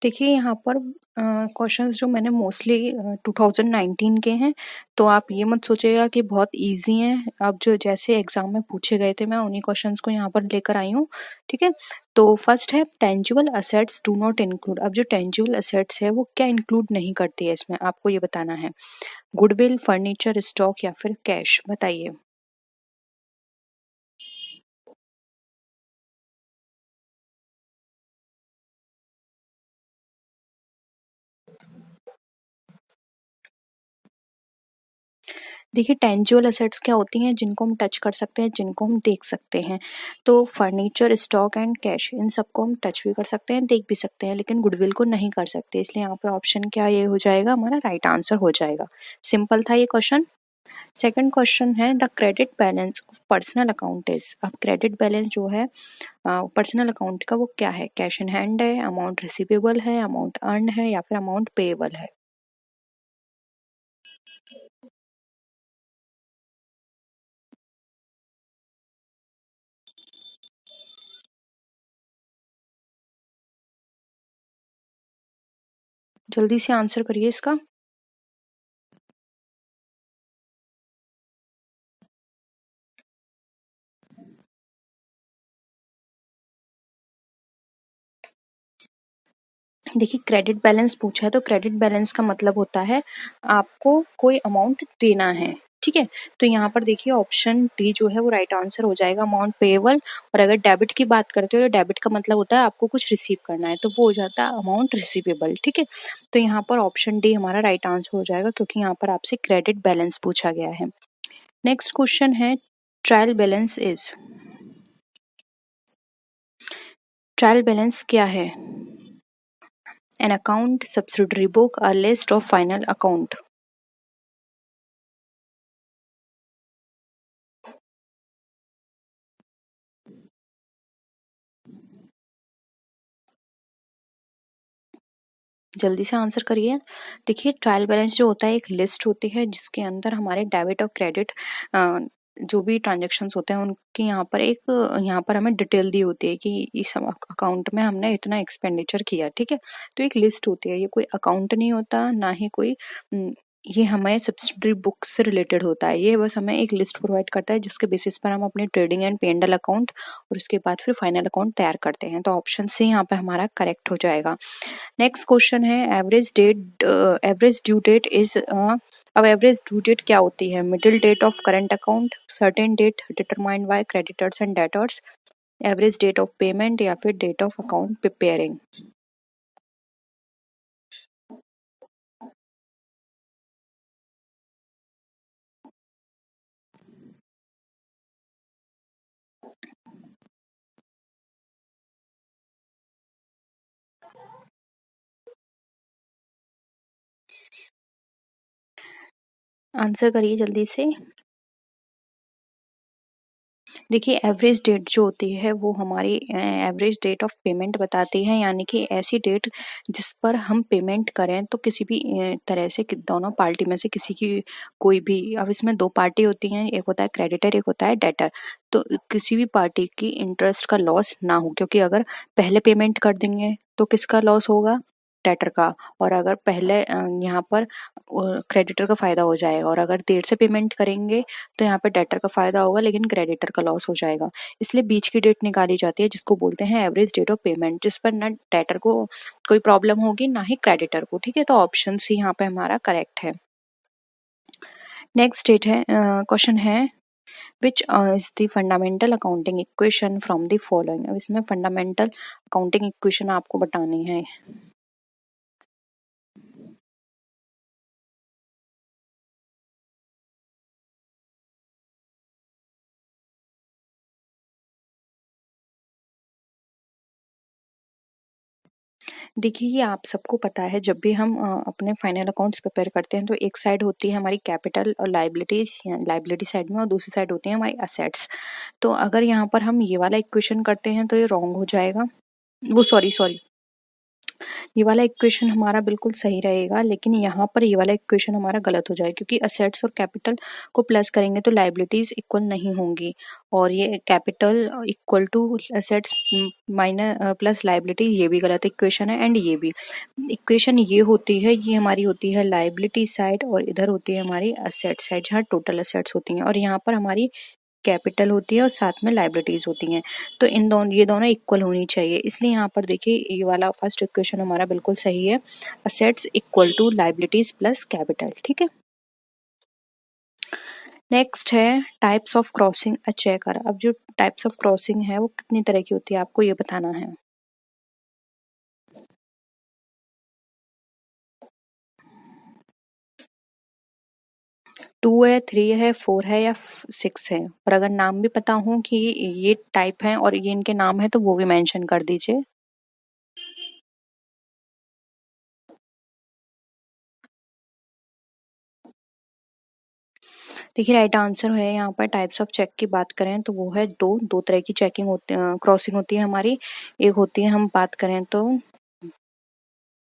देखिए यहाँ पर क्वेश्चंस जो मैंने मोस्टली 2019 के हैं, तो आप ये मत सोचिएगा कि बहुत इजी हैं। अब जो जैसे एग्जाम में पूछे गए थे मैं उन्हीं क्वेश्चंस को यहाँ पर लेकर आई हूँ। ठीक है, तो फर्स्ट है tangible assets do not include. अब जो टेंजिबल असेट्स है वो क्या इंक्लूड नहीं करती है इसमें, आपको ये बताना है। गुडविल, फर्नीचर, स्टॉक या फिर कैश, बताइए। देखिए टेंजिबल असेट्स क्या होती हैं, जिनको हम टच कर सकते हैं, जिनको हम देख सकते हैं। तो फर्नीचर, स्टॉक एंड कैश, इन सबको हम टच भी कर सकते हैं, देख भी सकते हैं, लेकिन गुडविल को नहीं कर सकते। इसलिए यहाँ पे ऑप्शन क्या ये हो जाएगा, हमारा राइट आंसर हो जाएगा। सिंपल था ये क्वेश्चन। सेकंड क्वेश्चन है the credit balance of personal account is. अब क्रेडिट बैलेंस जो है पर्सनल अकाउंट का वो क्या है, कैश इन हैंड है, अमाउंट रिसीवेबल है, अमाउंट अर्न है या फिर अमाउंट पेएबल है। जल्दी से आंसर करिए इसका। देखिए क्रेडिट बैलेंस पूछा है, तो क्रेडिट बैलेंस का मतलब होता है आपको कोई अमाउंट देना है। ठीक है, तो यहाँ पर देखिए ऑप्शन डी जो है वो राइट आंसर हो जाएगा, अमाउंट पेएबल। और अगर डेबिट की बात करते हो तो डेबिट का मतलब होता है आपको कुछ रिसीव करना है, तो वो हो जाता है अमाउंट रिसीवेबल। ठीक है, तो यहाँ पर ऑप्शन डी हमारा राइट आंसर हो जाएगा, क्योंकि यहाँ पर आपसे क्रेडिट बैलेंस पूछा गया है। नेक्स्ट क्वेश्चन है trial balance is. Trial balance क्या है? An account, subsidiary book, a list of final account. जल्दी से आंसर करिए। देखिए ट्रायल बैलेंस जो होता है एक लिस्ट होती है जिसके अंदर हमारे डेबिट और क्रेडिट जो भी ट्रांजेक्शन्स होते हैं उनकी यहाँ पर हमें डिटेल दी होती है कि इस अकाउंट में हमने इतना एक्सपेंडिचर किया। ठीक है, तो एक लिस्ट होती है, ये कोई अकाउंट नहीं होता, ना ही कोई ये हमें सब्सिडरी बुक से रिलेटेड होता है। ये बस हमें एक लिस्ट प्रोवाइड करता है जिसके बेसिस पर हम अपने ट्रेडिंग एंड पेंडल अकाउंट और उसके बाद फिर फाइनल अकाउंट तैयार करते हैं। तो ऑप्शन सी यहाँ पे हमारा करेक्ट हो जाएगा। नेक्स्ट क्वेश्चन है एवरेज ड्यू डेट इज। अब एवरेज ड्यू डेट क्या होती है? Middle date of current account, certain date determined by creditors and debtors, average date of payment या फिर date of account preparing. Answer करिए जल्दी से। देखिए एवरेज डेट जो होती है वो हमारी एवरेज डेट ऑफ पेमेंट बताती है, यानी कि ऐसी डेट जिस पर हम पेमेंट करें तो किसी भी तरह से दोनों पार्टी में से किसी की कोई भी। अब इसमें दो पार्टी होती हैं, एक होता है क्रेडिटर, एक होता है डेटर। तो किसी भी पार्टी की इंटरेस्ट का लॉस ना हो, क्योंकि अगर पहले पेमेंट कर देंगे तो किसका लॉस होगा? डेटर का। और अगर पहले यहाँ पर क्रेडिटर का फायदा हो जाएगा, और अगर देर से पेमेंट करेंगे तो यहाँ पे डेटर का फायदा होगा लेकिन क्रेडिटर का लॉस हो जाएगा। इसलिए बीच की डेट निकाली जाती है जिसको बोलते हैं एवरेज डेट ऑफ पेमेंट, जिस पर ना डेटर को कोई प्रॉब्लम होगी ना ही क्रेडिटर को। ठीक है, तो ऑप्शन सी यहाँ पे हमारा करेक्ट है। नेक्स्ट डेट है क्वेश्चन है which is the fundamental accounting equation from the following. अब इसमें फंडामेंटल अकाउंटिंग इक्वेशन आपको बतानी है। देखिए ये आप सबको पता है, जब भी हम अपने फाइनल अकाउंट्स प्रिपेयर करते हैं तो एक साइड होती है हमारी कैपिटल और लाइबिलिटीज, लाइबिलिटी साइड में, और दूसरी साइड होती है हमारी असेट्स। तो अगर यहाँ पर हम ये वाला इक्वेशन करते हैं तो ये रॉन्ग हो जाएगा। वो सॉरी सॉरी ये वाला इक्वेशन हमारा बिल्कुल सही रहेगा, लेकिन यहाँ पर ये वाला इक्वेशन हमारा गलत हो जाएगा, क्योंकि असेट्स और कैपिटल को प्लस करेंगे तो लायबिलिटीज इक्वल नहीं होंगी, और ये capital equal to assets minus plus liability, ये भी गलत इक्वेशन है। एंड ये भी इक्वेशन ये होती है, ये हमारी होती है लायबिलिटी साइड, और इधर होती है हमारी असेट साइड, जहाँ टोटल असेट्स होती हैं, और यहाँ पर हमारी कैपिटल होती है और साथ में लायबिलिटीज होती हैं। तो ये दोनों इक्वल होनी चाहिए, इसलिए यहाँ पर देखिए ये वाला फर्स्ट इक्वेशन हमारा बिल्कुल सही है, assets equal to liabilities plus capital. ठीक है, नेक्स्ट है types of crossing a checker. अब जो टाइप्स ऑफ क्रॉसिंग है वो कितनी तरह की होती है, आपको ये बताना है। 2 है, 3 है, 4 है या 6 है, और अगर नाम भी पता हो कि ये टाइप है और ये इनके नाम है तो वो भी मेंशन कर दीजिए। देखिए राइट आंसर है यहाँ पर, टाइप्स ऑफ चेक की बात करें तो वो है दो तरह की चेकिंग होती क्रॉसिंग होती है हमारी। एक होती है, हम बात करें तो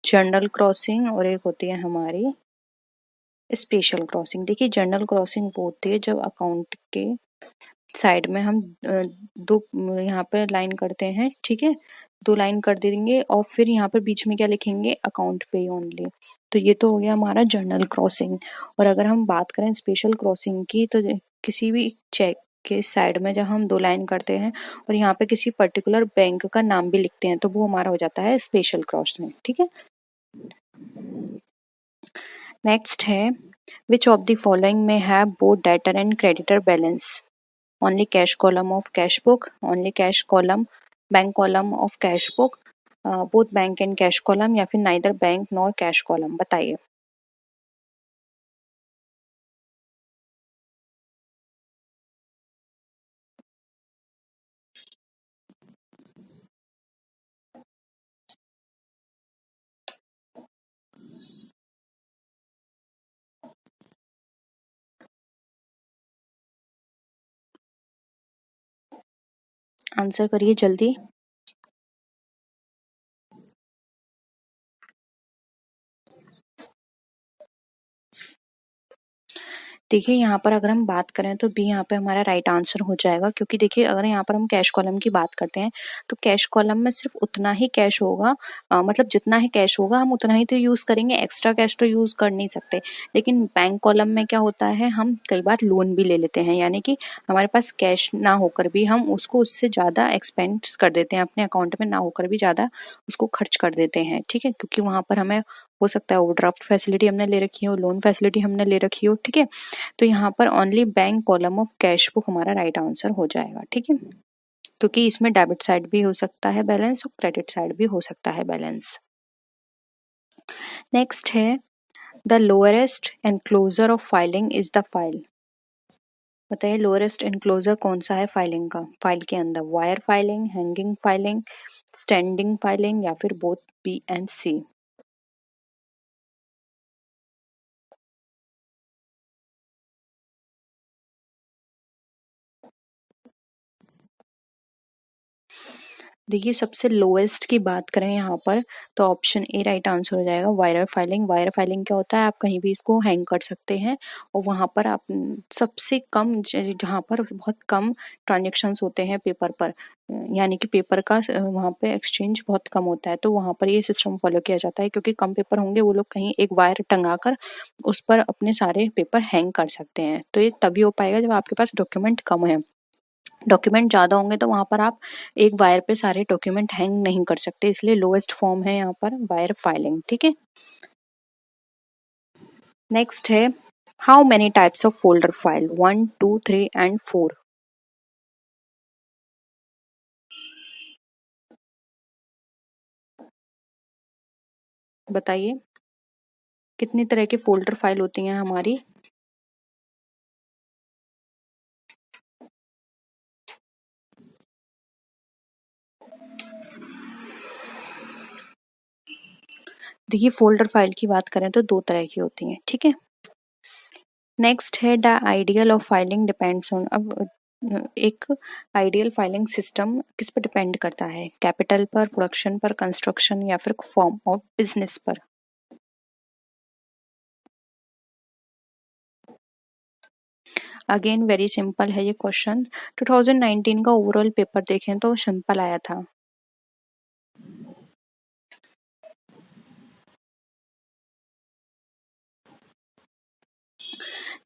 जनरल क्रॉसिंग, और एक होती है हमारी स्पेशल क्रॉसिंग। देखिए जनरल क्रॉसिंग वो होती है जब अकाउंट के साइड में हम दो यहाँ पर लाइन करते हैं, ठीक है, 2 लाइन कर देंगे और फिर यहाँ पर बीच में क्या लिखेंगे, अकाउंट पे ओनली। तो ये तो हो गया हमारा जनरल क्रॉसिंग। और अगर हम बात करें स्पेशल क्रॉसिंग की, तो किसी भी चेक के साइड में जब हम 2 लाइन करते हैं और यहाँ पे किसी पर्टिकुलर बैंक का नाम भी लिखते हैं, तो वो हमारा हो जाता है स्पेशल क्रॉसिंग। ठीक है, नेक्स्ट है, विच ऑफ द फॉलोइंग में have both debtor and creditor balance, only cash column of cash book, only cash column bank column of cash book, both bank and cash column, या फिर neither bank nor cash column. बताइए। Answer करिए जल्दी। देखिए यहाँ पर अगर हम बात करें तो बी यहाँ पे हमारा राइट आंसर हो जाएगा, क्योंकि देखिए अगर यहाँ पर हम कैश कॉलम की बात करते हैं तो कैश कॉलम में सिर्फ उतना ही कैश होगा, मतलब जितना ही कैश होगा हम उतना ही तो यूज़ करेंगे, एक्स्ट्रा कैश तो यूज़ कर नहीं सकते। लेकिन बैंक कॉलम में क्या होता है, हम कई बार लोन भी ले लेते हैं, यानी कि हमारे पास कैश ना होकर भी हम उसको उससे ज़्यादा एक्सपेंस कर देते हैं, अपने अकाउंट में ना होकर भी ज़्यादा उसको खर्च कर देते हैं। ठीक है, क्योंकि वहाँ पर हमें हो सकता है ओवरड्राफ्ट फैसिलिटी हमने ले रखी हो, लोन फैसिलिटी हमने ले रखी हो। ठीक है, तो यहाँ पर only bank column of cash book हमारा राइट आंसर हो जाएगा। ठीक है, क्योंकि इसमें डेबिट साइड भी हो सकता है बैलेंस और क्रेडिट साइड भी हो सकता है बैलेंस। नेक्स्ट है, the lowest enclosure of filing is the file. बताइए लोअरेस्ट एनक्लोजर कौन सा है फाइलिंग का, फाइल के अंदर, wire filing, hanging filing, standing filing, या फिर बोथ बी एंड सी। देखिए सबसे लोएस्ट की बात करें यहाँ पर तो ऑप्शन ए राइट आंसर हो जाएगा, वायर फाइलिंग। वायर फाइलिंग क्या होता है, आप कहीं भी इसको हैंग कर सकते हैं और वहाँ पर आप सबसे कम जहाँ पर बहुत कम ट्रांजेक्शन्स होते हैं पेपर पर, यानी कि पेपर का वहाँ पे एक्सचेंज बहुत कम होता है, तो वहाँ पर ये सिस्टम फॉलो किया जाता है, क्योंकि कम पेपर होंगे वो लोग कहीं एक वायर टंगा कर उस पर अपने सारे पेपर हैंग कर सकते हैं। तो ये तभी हो पाएगा जब आपके पास डॉक्यूमेंट कम है, डॉक्यूमेंट ज़्यादा होंगे तो वहाँ पर आप एक वायर पे सारे डॉक्यूमेंट हैंग नहीं कर सकते, इसलिए लोएस्ट फॉर्म है यहाँ पर वायर फाइलिंग। ठीक है, नेक्स्ट है, how many types of folder file, 1 2 3 and 4। बताइए कितनी तरह की फोल्डर फाइल होती हैं हमारी। देखिए फोल्डर फाइल की बात करें तो 2 तरह की होती हैं। ठीक है, नेक्स्ट है, the ideal of filing depends on. अब एक आइडियल फाइलिंग सिस्टम किस पर डिपेंड करता है? कैपिटल पर, प्रोडक्शन पर, कंस्ट्रक्शन या फिर फॉर्म ऑफ बिजनेस पर? अगेन वेरी सिंपल है ये क्वेश्चन। 2019 का ओवरऑल पेपर देखें तो सिंपल आया था।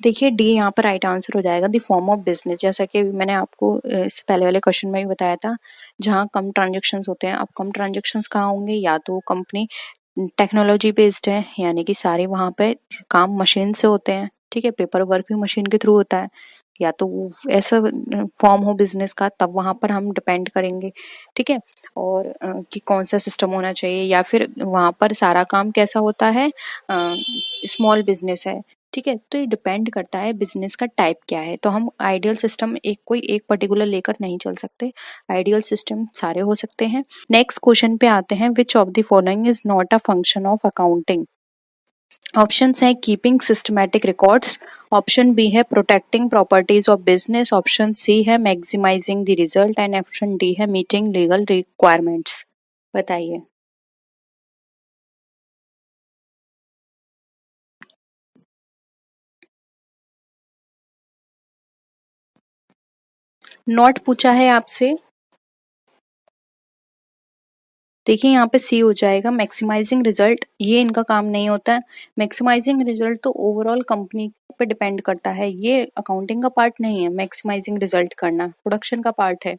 देखिए डी यहाँ पर राइट आंसर हो जाएगा, द फॉर्म ऑफ बिजनेस। जैसा कि मैंने आपको इससे पहले वाले क्वेश्चन में भी बताया था, जहाँ कम ट्रांजेक्शन्स होते हैं। अब कम ट्रांजेक्शन्स कहाँ होंगे? या तो कंपनी टेक्नोलॉजी बेस्ड है, यानी कि सारे वहाँ पे काम मशीन से होते हैं, ठीक है, पेपर वर्क भी मशीन के थ्रू होता है। या तो वो ऐसा फॉर्म हो बिजनेस का, तब वहां पर हम डिपेंड करेंगे, ठीक है। और कि कौन सा सिस्टम होना चाहिए, या फिर वहां पर सारा काम कैसा होता है, स्मॉल बिजनेस है, ठीक है। तो ये डिपेंड करता है बिजनेस का टाइप क्या है। तो हम आइडियल सिस्टम एक कोई एक पर्टिकुलर लेकर नहीं चल सकते, आइडियल सिस्टम सारे हो सकते हैं। नेक्स्ट क्वेश्चन पे आते हैं, which of the following is not a function of accounting? Options है keeping systematic records, option B है protecting properties of business, option C है maximising the result and option D है मीटिंग लीगल रिक्वायरमेंट्स। बताइए। Not पूछा है आपसे? देखिए यहाँ पे सी हो जाएगा, मैक्सिमाइजिंग रिजल्ट। ये इनका काम नहीं होता है। मैक्सिमाइजिंग रिजल्ट तो ओवरऑल कंपनी पे डिपेंड करता है, ये अकाउंटिंग का पार्ट नहीं है। मैक्सिमाइजिंग रिजल्ट करना प्रोडक्शन का पार्ट है।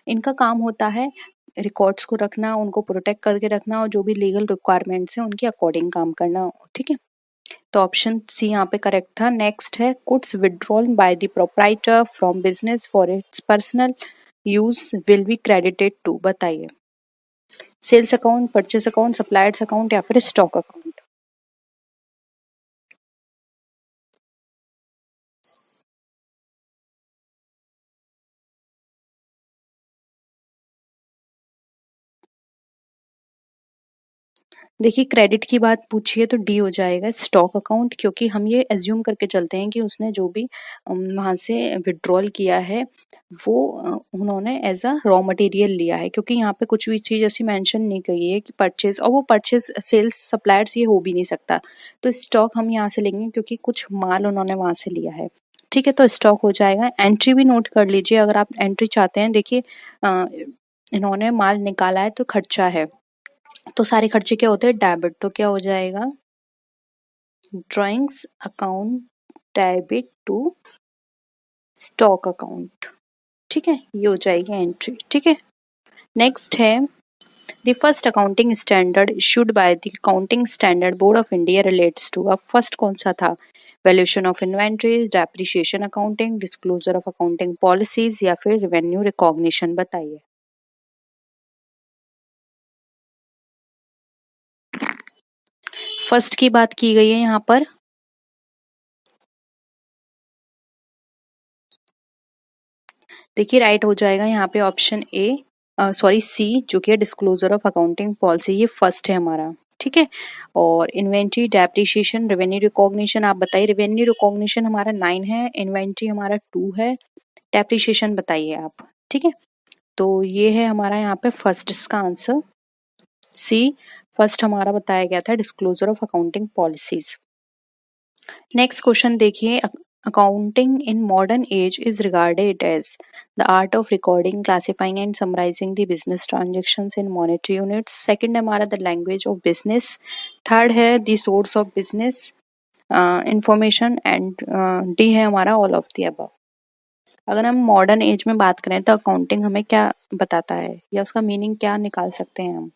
इनका काम होता है रिकॉर्ड्स को रखना, उनको प्रोटेक्ट करके रखना, और जो भी लीगल रिक्वायरमेंट्स हैं उनके अकॉर्डिंग काम करना, ठीक है। तो ऑप्शन सी यहाँ पे करेक्ट था। नेक्स्ट है goods withdrawn by the proprietor from business for its personal use will be credited to. बताइए। Sales account, purchase account, suppliers account या फिर स्टॉक अकाउंट? देखिए क्रेडिट की बात पूछिए तो डी हो जाएगा, स्टॉक अकाउंट। क्योंकि हम ये एज्यूम करके चलते हैं कि उसने जो भी वहां से विड्रॉल किया है वो उन्होंने एज अ रॉ मटेरियल लिया है। क्योंकि यहाँ पे कुछ भी चीज ऐसी मेंशन नहीं कही है कि परचेज, और वो परचेज सेल्स सप्लायर्स ये हो भी नहीं सकता। तो स्टॉक हम यहाँ से लेंगे क्योंकि कुछ माल उन्होंने वहां से लिया है, ठीक है। तो स्टॉक हो जाएगा। एंट्री भी नोट कर लीजिए अगर आप एंट्री चाहते हैं। देखिए अ, इन्होंने माल निकाला है तो खर्चा है, तो सारे खर्चे क्या होते हैं? डेबिट। तो क्या हो जाएगा? Drawings account debit to stock account, ठीक है। ये हो जाएगी एंट्री, ठीक है। नेक्स्ट है the first accounting standard issued by the accounting standard board of India relates to. अब फर्स्ट कौन सा था? Valuation of inventories, depreciation accounting, disclosure of accounting policies या फिर रेवेन्यू रिकॉग्निशन? बताइए। फर्स्ट की बात की गई है यहाँ पर। देखिए राइट हो जाएगा यहाँ पे ऑप्शन ए, सॉरी सी, जो कि है डिस्क्लोजर ऑफ अकाउंटिंग पॉलिसी। ये फर्स्ट है हमारा, ठीक है। और इन्वेंट्री, डेप्रिसिएशन, रेवेन्यू रिकॉग्निशन आप बताइए। रेवेन्यू रिकॉग्निशन हमारा 9 है, इन्वेंट्री हमारा 2 है, डेप्रिसिएशन बताइए आप, ठीक है। तो ये है हमारा यहाँ पे फर्स्ट, इसका आंसर सी फर्स्ट हमारा बताया गया था, disclosure of accounting policies. Next question देखिए, accounting in modern age is regarded as the art of recording, classifying and summarizing the business transactions in monetary units. Second है हमारा the language of business. Third है the source of business information and D है हमारा all of the above. अगर हम modern age में बात करें तो अकाउंटिंग हमें क्या बताता है, या उसका मीनिंग क्या निकाल सकते हैं हम?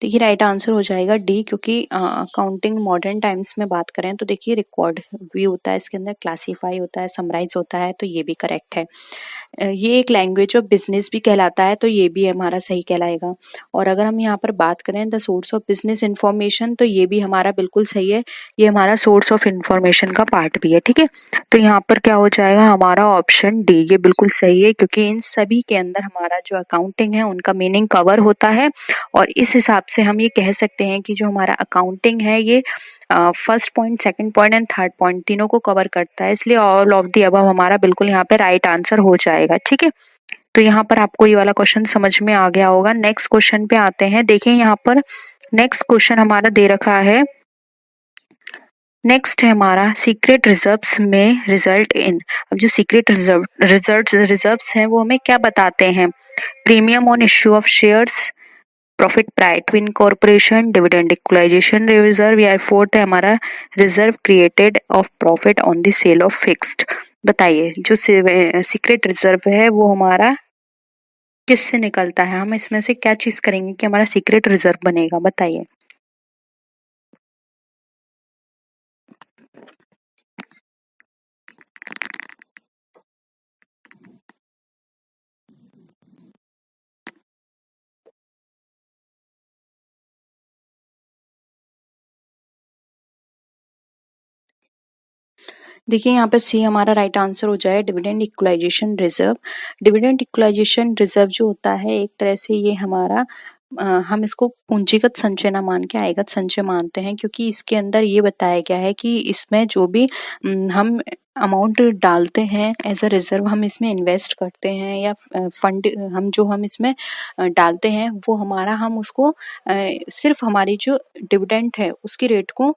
देखिए राइट आंसर हो जाएगा डी, क्योंकि अकाउंटिंग मॉडर्न टाइम्स में बात करें तो देखिए रिकॉर्ड भी होता है, इसके अंदर क्लासीफाई होता है, समराइज होता है, तो ये भी करेक्ट है। ये एक लैंग्वेज ऑफ बिजनेस भी कहलाता है, तो ये भी हमारा सही कहलाएगा। और अगर हम यहाँ पर बात करें the source of business information, तो ये भी हमारा बिल्कुल सही है, ये हमारा सोर्स ऑफ इंफॉर्मेशन का पार्ट भी है। ठीक है, तो यहाँ पर क्या हो जाएगा हमारा ऑप्शन डी, ये बिल्कुल सही है, क्योंकि इन सभी के अंदर हमारा जो अकाउंटिंग है उनका मीनिंग कवर होता है। और इस हिसाब से हम ये कह सकते हैं कि जो हमारा अकाउंटिंग है ये first point, second point and third point तीनों को कवर करता है, इसलिए ऑल ऑफ दी अबव हमारा बिल्कुल यहाँ पे राइट आंसर हो जाएगा। ठीक है, तो यहाँ पर आपको ये वाला क्वेश्चन समझ में आ गया होगा। नेक्स्ट क्वेश्चन पे आते हैं। देखिए यहाँ पर नेक्स्ट क्वेश्चन हमारा दे रखा है, नेक्स्ट है हमारा सीक्रेट रिजर्व्स में रिजल्ट इन। अब जो सीक्रेट रिजर्व्स हैं वो हमें क्या बताते हैं? Premium on issue of shares, profit prior to incorporation, dividend equalisation reserve, या फोर्थ है हमारा reserve created of profit on the sale of fixed. बताइए जो सीक्रेट रिजर्व है वो हमारा किससे निकलता है? हम इसमें से क्या चीज करेंगे कि हमारा सीक्रेट रिजर्व बनेगा? बताइए। देखिए यहाँ पे सी हमारा राइट आंसर हो जाए dividend equalisation reserve. Dividend equalisation reserve जो होता है एक तरह से ये हमारा हम इसको पूंजीगत संचय ना मान के आयगत संचय मानते हैं, क्योंकि इसके अंदर ये बताया गया है कि इसमें जो भी हम अमाउंट डालते हैं एज अ रिजर्व, हम इसमें इन्वेस्ट करते हैं या फंड हम इसमें डालते हैं वो हमारा, हम उसको सिर्फ हमारी जो डिविडेंड है उसकी रेट को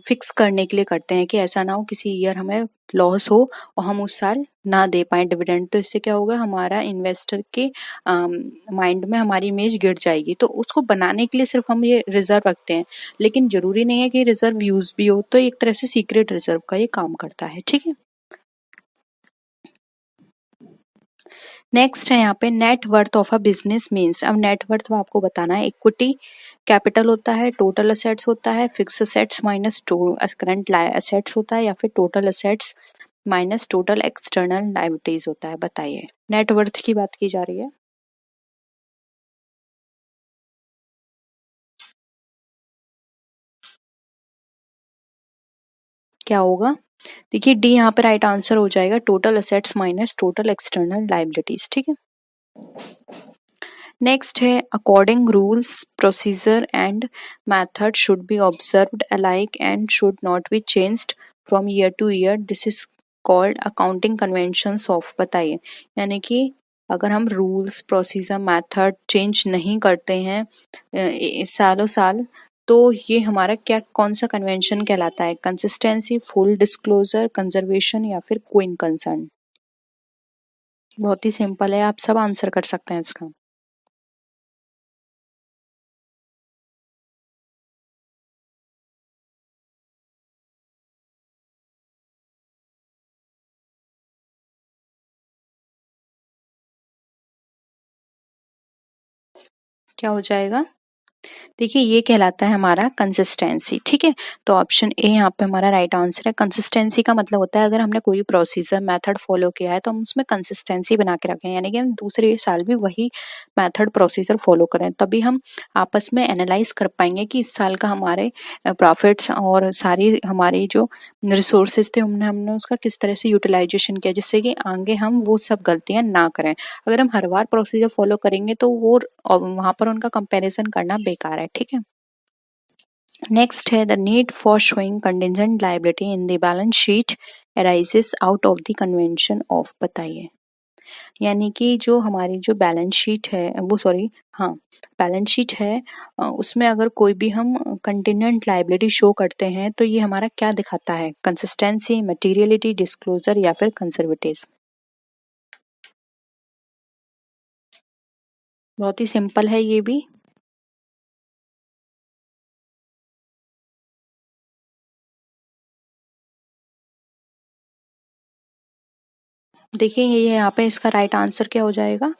फिक्स करने के लिए करते हैं, कि ऐसा ना हो किसी ईयर हमें लॉस हो और हम उस साल ना दे पाए डिविडेंड, तो इससे क्या होगा हमारा इन्वेस्टर के माइंड में हमारी इमेज गिर जाएगी। तो उसको बनाने के लिए सिर्फ हम ये रिजर्व रखते हैं, लेकिन जरूरी नहीं है कि रिजर्व यूज भी हो, तो एक तरह से सीक्रेट रिजर्व का ये काम करता है। ठीक है, नेक्स्ट है यहाँ पे net worth of a business means. अब नेट वर्थ आपको बताना है, इक्विटी कैपिटल होता है, टोटल असेट्स होता है, fix assets minus current assets होता है, या फिर total assets minus total external liabilities होता है। बताइए, नेट वर्थ की बात की जा रही है। क्या होगा? देखिए डी यहाँ पे राइट आंसर हो जाएगा, total assets minus total external liabilities. ठीक है, नेक्स्ट है according rules procedure and method should be observed alike and should not be changed from year two year, this is called accounting conventions of. बताइए, यानी कि अगर हम rules procedure method change नहीं करते हैं सालों साल, तो ये हमारा क्या कौन सा कन्वेंशन कहलाता है? कंसिस्टेंसी, फुल डिस्क्लोजर, कंजर्वेशन, या फिर क्विन कंसर्न? बहुत ही सिंपल है, आप सब आंसर कर सकते हैं इसका। क्या हो जाएगा? देखिए ये कहलाता है हमारा कंसिस्टेंसी। ठीक है, तो ऑप्शन ए यहाँ पे हमारा राइट आंसर है। कंसिस्टेंसी का मतलब होता है अगर हमने कोई प्रोसीजर मेथड फॉलो किया है तो हम उसमें कंसिस्टेंसी बना के रखें, यानी कि हम दूसरे साल भी वही मेथड प्रोसीजर फॉलो करें, तभी हम आपस में एनालाइज कर पाएंगे कि इस साल का हमारे प्रॉफिट्स और सारी हमारी जो रिसोर्सेज थे हमने हमने उसका किस तरह से यूटिलाइजेशन किया, जिससे कि आगे हम वो सब गलतियां ना करें। अगर हम हर बार प्रोसीजर फॉलो करेंगे तो वो वहां पर उनका कंपैरिजन करना बेकार है। ठीक है, नेक्स्ट है the need for showing contingent liability in the balance sheet arises out of the convention of. बताइए, यानी कि जो हमारी जो बैलेंस शीट है वो सॉरी हाँ बैलेंस शीट है उसमें अगर कोई भी हम कंटिजेंट लायबिलिटी शो करते हैं तो ये हमारा क्या दिखाता है? कंसिस्टेंसी, मटेरियलिटी, डिस्क्लोजर, या फिर कंजर्वेटिज्म? बहुत ही सिंपल है ये भी। देखिए ये यहाँ पे इसका राइट आंसर क्या हो जाएगा?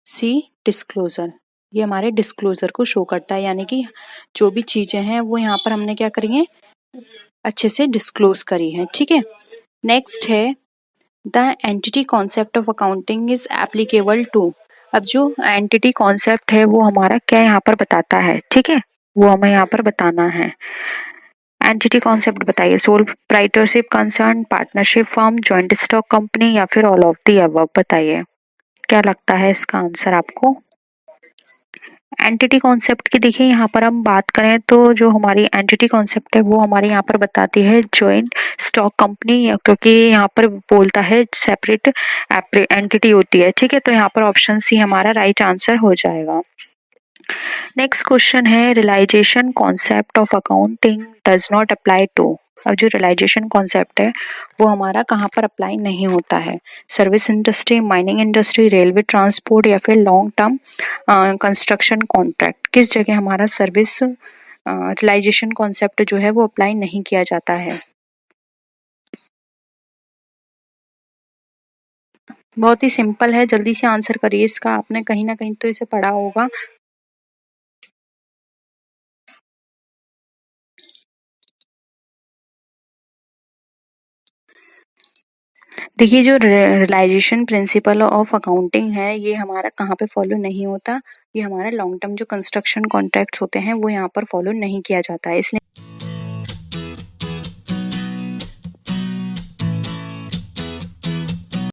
सी, डिस्क्लोजर। ये हमारे डिस्क्लोजर को शो करता है, यानी कि जो भी चीजें हैं वो यहाँ पर हमने क्या करी है, अच्छे से डिस्क्लोज करी है। ठीक है, नेक्स्ट है the entity concept of accounting is applicable to. अब जो एंटिटी कॉन्सेप्ट है वो हमारा क्या यहाँ पर बताता है, ठीक है, वो हमें यहाँ पर बताना है। एंटिटी कॉन्सेप्ट बताइए, sole proprietorship concern, partnership firm, joint stock company या फिर ऑल ऑफ दी अबव। बताइए क्या लगता है इसका आंसर आपको। एंटिटी कॉन्सेप्ट की देखिए यहाँ पर हम बात करें तो जो हमारी एंटिटी कॉन्सेप्ट है वो हमारे यहाँ पर बताती है जॉइंट स्टॉक कंपनी, क्योंकि यहाँ पर बोलता है सेपरेट एंटिटी होती है। ठीक है, तो यहाँ पर ऑप्शन सी हमारा राइट आंसर हो जाएगा। नेक्स्ट क्वेश्चन है realisation concept of accounting does not apply to. अब जो रियलाइजेशन कॉन्सेप्ट है वो हमारा कहाँ पर अप्लाई नहीं होता है, service industry, mining industry, railway transport या फिर लॉन्ग टर्म कंस्ट्रक्शन कॉन्ट्रैक्ट। किस जगह हमारा सर्विस रियलाइजेशन कॉन्सेप्ट जो है वो अप्लाई नहीं किया जाता है। बहुत ही सिंपल है, जल्दी से आंसर करिए इसका, आपने कहीं ना कहीं तो इसे पढ़ा होगा। देखिए जो रियलाइजेशन प्रिंसिपल ऑफ अकाउंटिंग है ये हमारा कहाँ पे फॉलो नहीं होता, ये हमारा लॉन्ग टर्म जो कंस्ट्रक्शन कॉन्ट्रैक्ट्स होते हैं वो यहाँ पर फॉलो नहीं किया जाता है, इसलिए